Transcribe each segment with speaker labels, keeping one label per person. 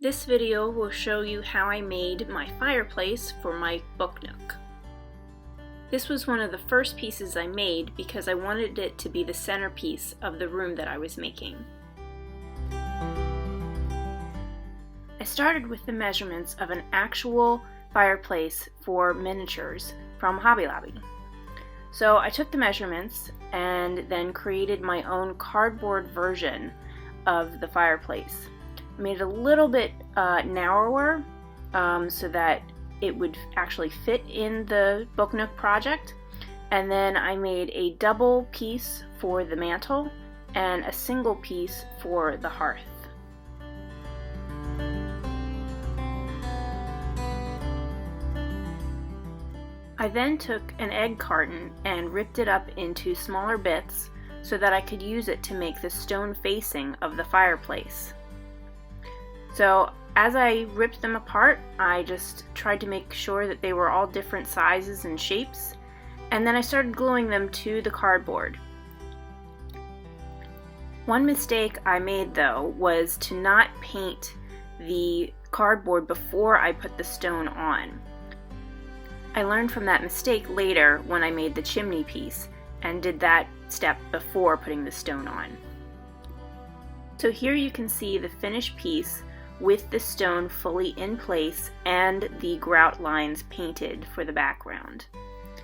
Speaker 1: This video will show you how I made my fireplace for my book nook. This was one of the first pieces I made because I wanted it to be the centerpiece of the room that I was making. I started with the measurements of an actual fireplace for miniatures from Hobby Lobby. So I took the measurements and then created my own cardboard version of the fireplace. I made it a little bit narrower so that it would actually fit in the book nook project, and then I made a double piece for the mantle and a single piece for the hearth. I then took an egg carton and ripped it up into smaller bits so that I could use it to make the stone facing of the fireplace. So as I ripped them apart, I just tried to make sure that they were all different sizes and shapes, and then I started gluing them to the cardboard. One mistake I made though was to not paint the cardboard before I put the stone on. I learned from that mistake later when I made the chimney piece and did that step before putting the stone on. So here you can see the finished piece with the stone fully in place and the grout lines painted for the background.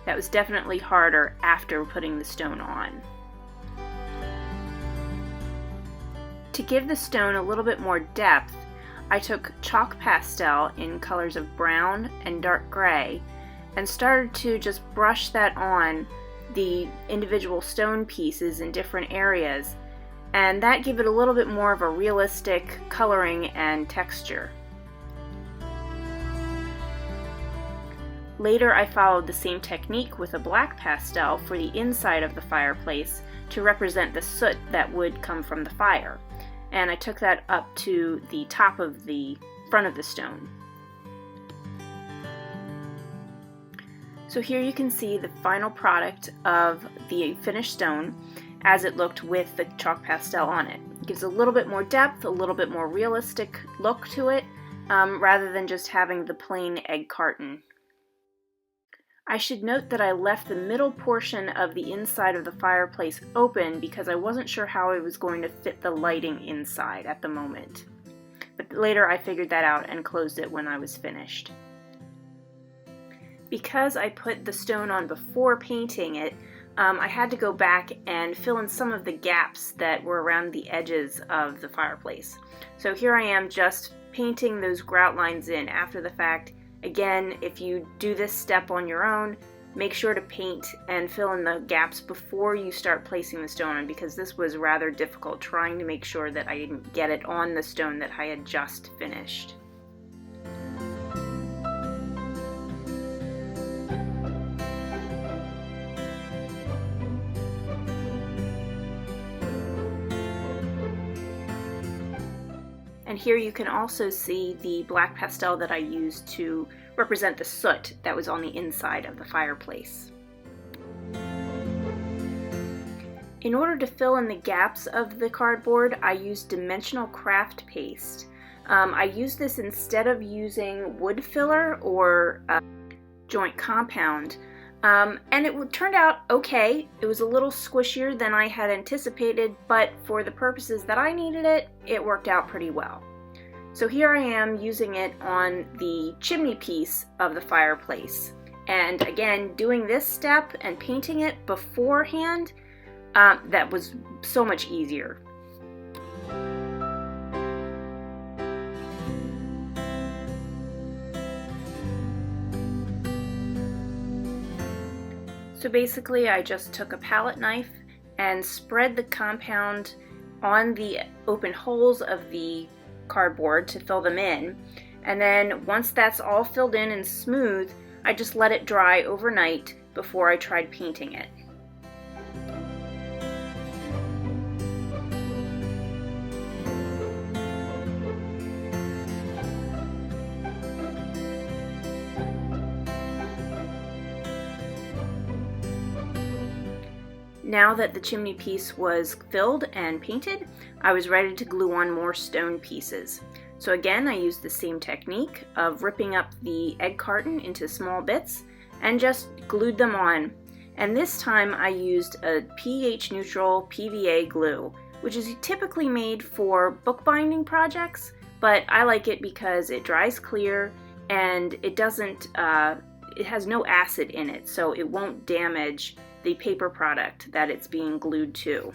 Speaker 1: That was definitely harder after putting the stone on. To give the stone a little bit more depth, I took chalk pastel in colors of brown and dark gray and started to just brush that on the individual stone pieces in different areas, and that gave it a little bit more of a realistic coloring and texture. Later I followed the same technique with a black pastel for the inside of the fireplace to represent the soot that would come from the fire, and I took that up to the top of the front of the stone. So here you can see the final product of the finished stone as it looked with the chalk pastel on it. It gives a little bit more depth, a little bit more realistic look to it, rather than just having the plain egg carton. I should note that I left the middle portion of the inside of the fireplace open because I wasn't sure how I was going to fit the lighting inside at the moment. But later I figured that out and closed it when I was finished. Because I put the stone on before painting it, I had to go back and fill in some of the gaps that were around the edges of the fireplace. So here I am just painting those grout lines in after the fact. Again, if you do this step on your own, make sure to paint and fill in the gaps before you start placing the stone on, because this was rather difficult trying to make sure that I didn't get it on the stone that I had just finished. And here you can also see the black pastel that I used to represent the soot that was on the inside of the fireplace. In order to fill in the gaps of the cardboard, I used dimensional craft paste. I used this instead of using wood filler or joint compound. And it turned out okay. It was a little squishier than I had anticipated, but for the purposes that I needed it, it worked out pretty well. So here I am using it on the chimney piece of the fireplace. And again, doing this step and painting it beforehand, that was so much easier. So basically I just took a palette knife and spread the compound on the open holes of the cardboard to fill them in, and then once that's all filled in and smooth, I just let it dry overnight before I tried painting it. Now that the chimney piece was filled and painted, I was ready to glue on more stone pieces. So again, I used the same technique of ripping up the egg carton into small bits and just glued them on. And this time I used a pH neutral PVA glue, which is typically made for bookbinding projects, but I like it because it dries clear and it has no acid in it, so it won't damage the paper product that it's being glued to.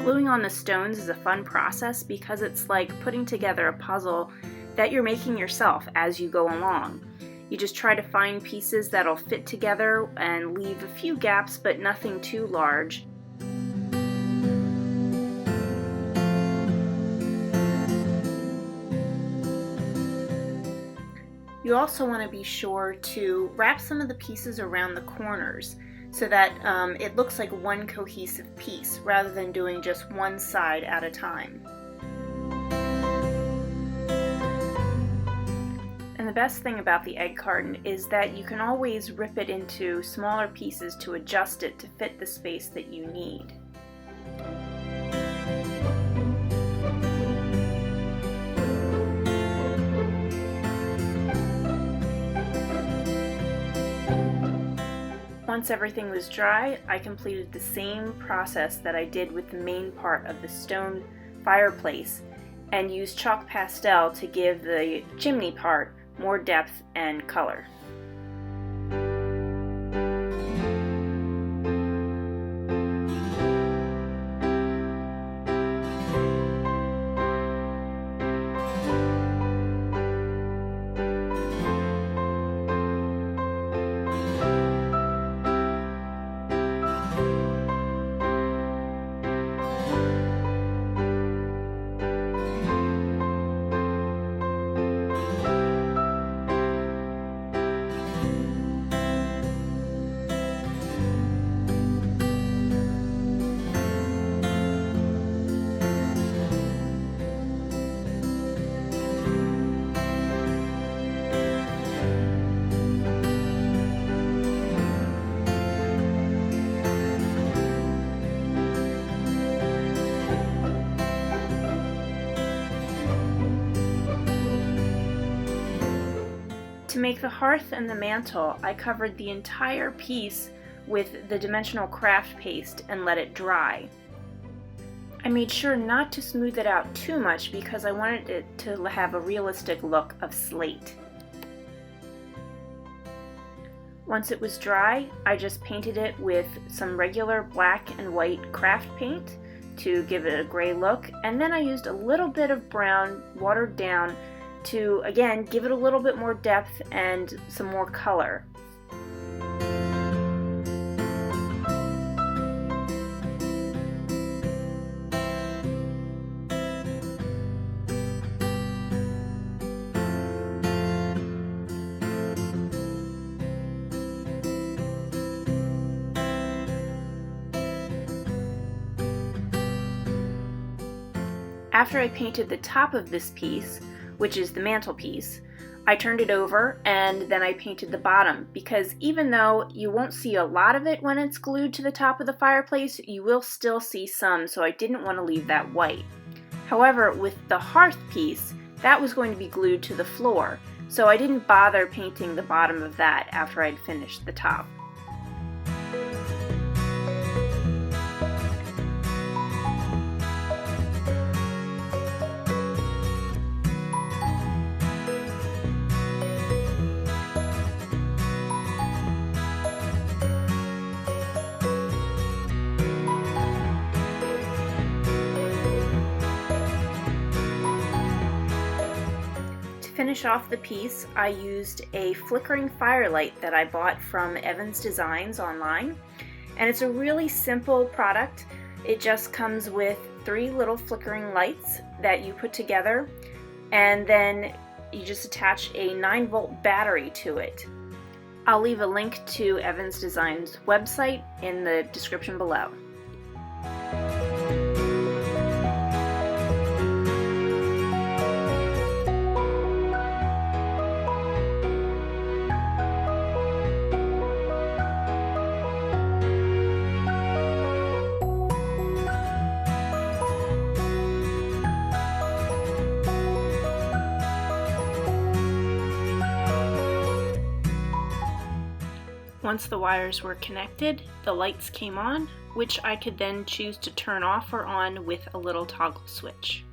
Speaker 1: Gluing on the stones is a fun process because it's like putting together a puzzle that you're making yourself as you go along. You just try to find pieces that'll fit together and leave a few gaps, but nothing too large. You also want to be sure to wrap some of the pieces around the corners so that it looks like one cohesive piece rather than doing just one side at a time. And the best thing about the egg carton is that you can always rip it into smaller pieces to adjust it to fit the space that you need. Once everything was dry, I completed the same process that I did with the main part of the stone fireplace and used chalk pastel to give the chimney part more depth and color. To make the hearth and the mantle, I covered the entire piece with the dimensional craft paste and let it dry. I made sure not to smooth it out too much because I wanted it to have a realistic look of slate. Once it was dry, I just painted it with some regular black and white craft paint to give it a gray look, and then I used a little bit of brown watered down to, again, give it a little bit more depth and some more color. After I painted the top of this piece, which is the mantelpiece, I turned it over and then I painted the bottom, because even though you won't see a lot of it when it's glued to the top of the fireplace, you will still see some, so I didn't want to leave that white. However, with the hearth piece, that was going to be glued to the floor, so I didn't bother painting the bottom of that after I'd finished the top. To finish off the piece, I used a flickering firelight that I bought from Evans Designs online, and it's a really simple product. It just comes with 3 little flickering lights that you put together, and then you just attach a 9-volt battery to it. I'll leave a link to Evans Design's website in the description below. Once the wires were connected, the lights came on, which I could then choose to turn off or on with a little toggle switch.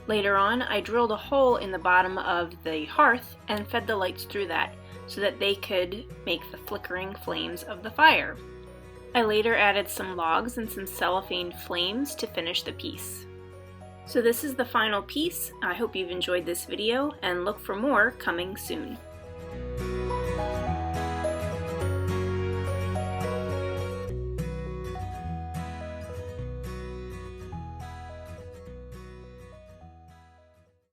Speaker 1: Later on, I drilled a hole in the bottom of the hearth and fed the lights through that so that they could make the flickering flames of the fire. I later added some logs and some cellophane flames to finish the piece. So this is the final piece. I hope you've enjoyed this video and look for more coming soon.